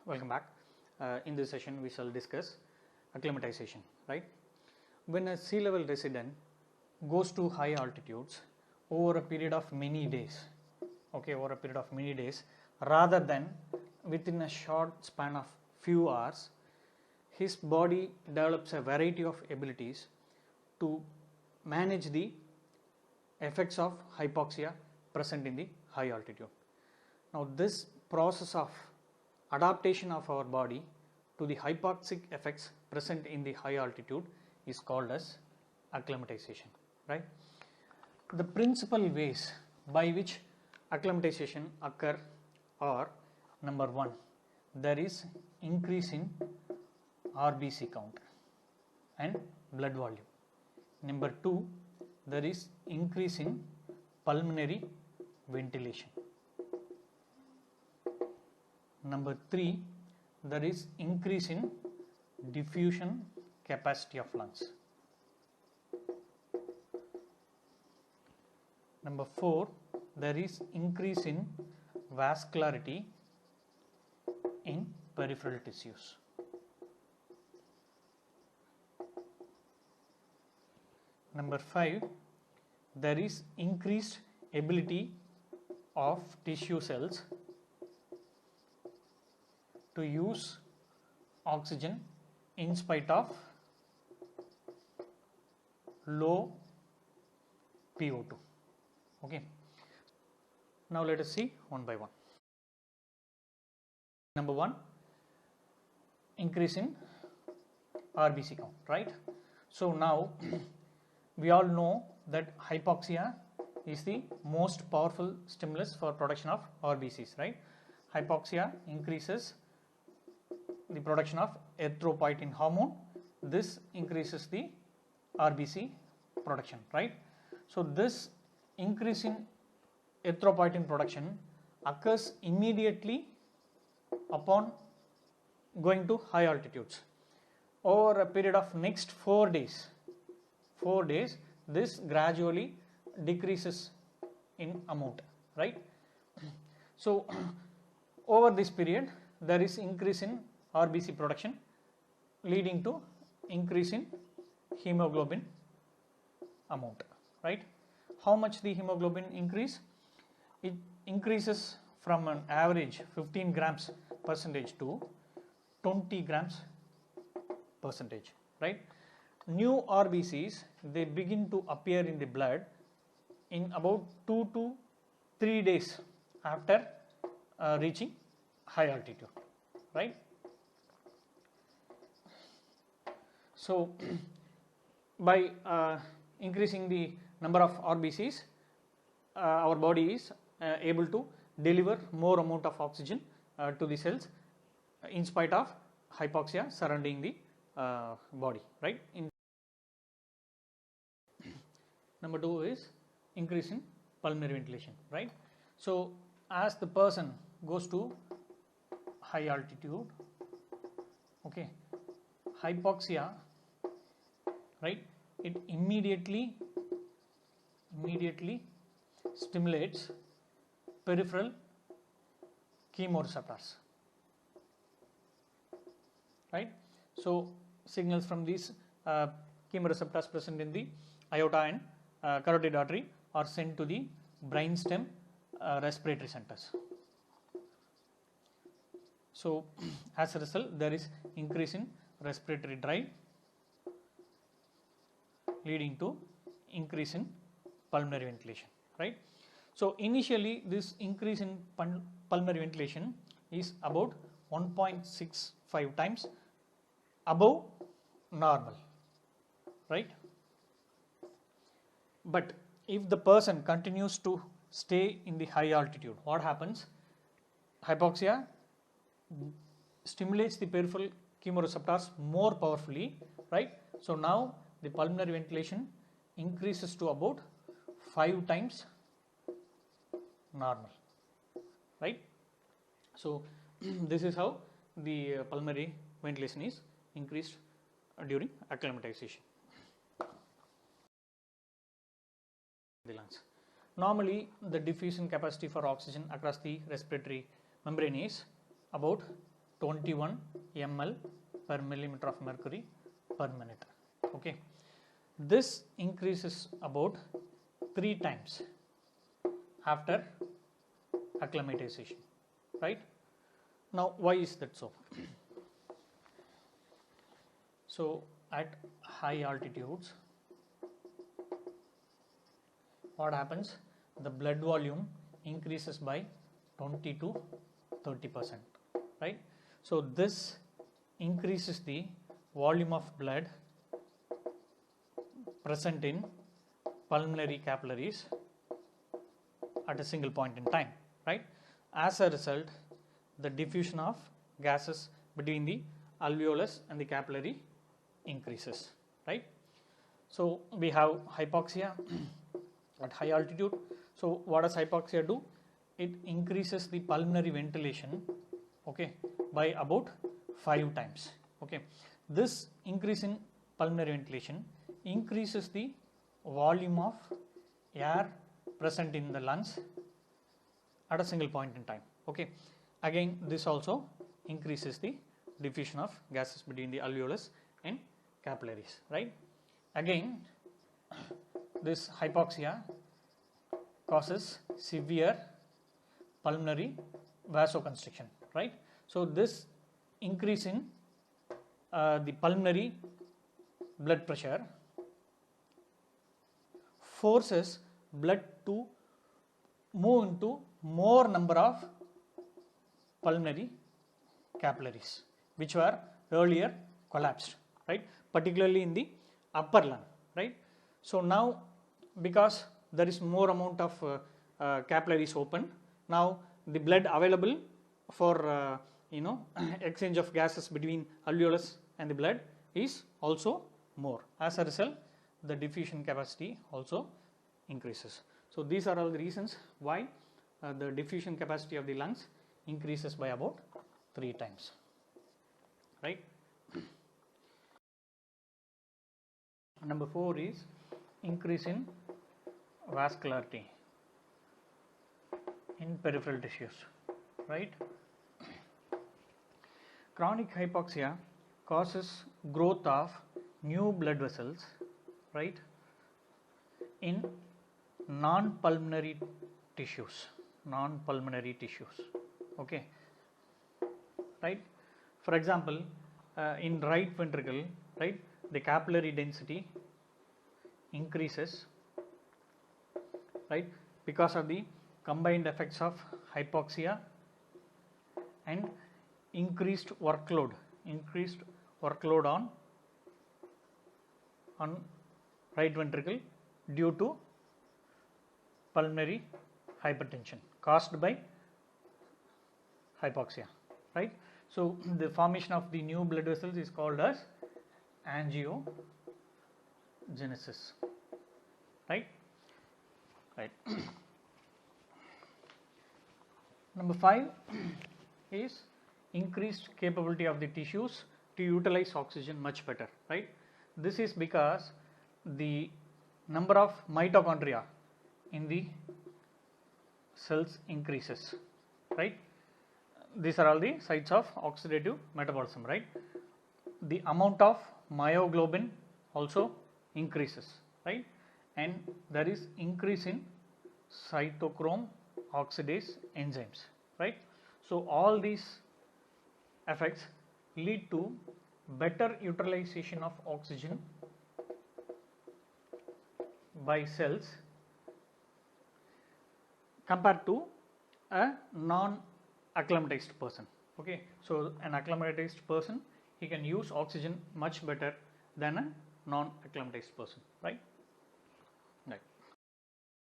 Welcome back. In this session we shall discuss acclimatization, right. When a sea level resident goes to high altitudes over a period of many days, rather than within a short span of few hours, his body develops a variety of abilities to manage the effects of hypoxia present in the high altitude. Now this process of adaptation of our body to the hypoxic effects present in the high altitude is called as acclimatization, right. The principal ways by which acclimatization occur are: number 1, there is increase in RBC count and blood volume. Number 2, there is increase in pulmonary ventilation. Number 3, there is increase in diffusion capacity of lungs. Number 4, there is increase in vascularity in peripheral tissues. Number 5, there is increased ability of tissue cells to use oxygen in spite of low PO2. Okay. Now let us see one by one. Number 1, increase in RBC count, right. So now we all know that hypoxia is the most powerful stimulus for production of RBCs, right. Hypoxia increases the production of erythropoietin hormone. This increases the RBC production, right. So this increase in erythropoietin production occurs immediately upon going to high altitudes. Over a period of next 4 days, this gradually decreases in amount, right. So over this period there is increase in RBC production leading to increase in hemoglobin amount, right. How much the hemoglobin increase? It increases from an average 15 grams percentage to 20 grams percentage, right. New RBCs, they begin to appear in the blood in about 2 to 3 days after reaching high altitude, right. So by increasing the number of RBCs, our body is able to deliver more amount of oxygen to the cells in spite of hypoxia surrounding the body, right. Number 2 is increase in pulmonary ventilation, right. So as the person goes to high altitude, okay, hypoxia, right, it immediately stimulates peripheral chemoreceptors, right. So signals from these chemoreceptors present in the aorta and carotid artery are sent to the brainstem respiratory centers. So as a result there is increase in respiratory drive leading to increase in pulmonary ventilation, right. So initially this increase in pulmonary ventilation is about 1.65 times above normal, right. But if the person continues to stay in the high altitude, what happens? Hypoxia stimulates the peripheral chemoreceptors more powerfully, right. So now the pulmonary ventilation increases to about 5 times normal, right. So this is how the pulmonary ventilation is increased during acclimatization. The lungs. Normally the diffusion capacity for oxygen across the respiratory membrane is about 21 ml per millimeter of mercury per minute. Okay, this increases about 3 times after acclimatization, right? Now, why is that so? So, at high altitudes, what happens? The blood volume increases by 20 to 30%, right? So, this increases the volume of blood present in pulmonary capillaries at a single point in time, right? As a result, the diffusion of gases between the alveolus and the capillary increases, right? So, we have hypoxia at high altitude. So, what does hypoxia do? It increases the pulmonary ventilation, okay, by about 5 times. Okay, this increase in pulmonary ventilation increases the volume of air present in the lungs at a single point in time. Okay, again, this also increases the diffusion of gases between the alveolus and capillaries, right? Again, this hypoxia causes severe pulmonary vasoconstriction, right? So, this increase in the pulmonary blood pressure forces blood to move into more number of pulmonary capillaries which were earlier collapsed, right? Particularly in the upper lung, right? So, now because there is more amount of capillaries open, now the blood available for exchange of gases between alveolus and the blood is also more. As a result, the diffusion capacity also increases. So, these are all the reasons why the diffusion capacity of the lungs increases by about 3 times, right? Number 4 is increase in vascularity in peripheral tissues, right? Chronic hypoxia causes growth of new blood vessels, right, in non-pulmonary tissues, okay, right? For example, in right ventricle, right, the capillary density increases, right, because of the combined effects of hypoxia and increased workload on right ventricle due to pulmonary hypertension caused by hypoxia, right? So, the formation of the new blood vessels is called as angiogenesis, right? Number 5 is increased capability of the tissues to utilize oxygen much better, right? This is because the number of mitochondria in the cells increases, right? These are all the sites of oxidative metabolism, right? The amount of myoglobin also increases, right? And there is increase in cytochrome oxidase enzymes, right? So, all these effects lead to better utilization of oxygen by cells compared to a non-acclimatized person, okay? So, an acclimatized person, he can use oxygen much better than a non-acclimatized person, right?